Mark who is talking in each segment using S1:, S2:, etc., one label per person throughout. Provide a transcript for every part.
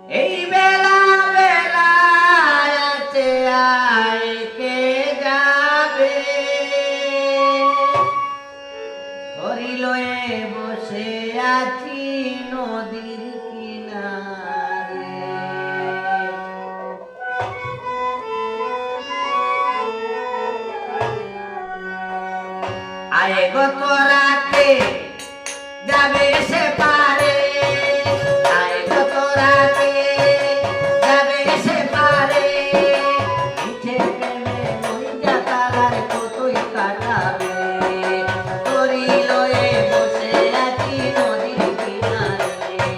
S1: এই বেলা বেলাতে আয় কে যাবে ধরি লয়ে বসে আছি নদীর কিনারে আয় গত রাতে যাবে সে পারে আয় গত রাতে যাবে সে পারে পিঠে প্রেমে মইজা তালার কতই কাটাবে তরি লয়ে বসে আছি নদীর কিনারে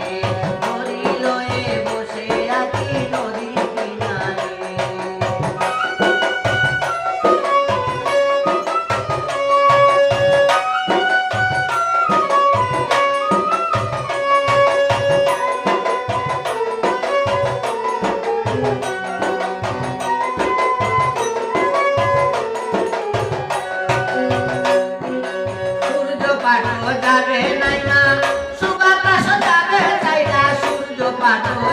S1: তরি লয়ে বসে আছি নদীর কিনারে যাবে নাই না সুবাতাস যাবে তাই না সূর্য পাঠো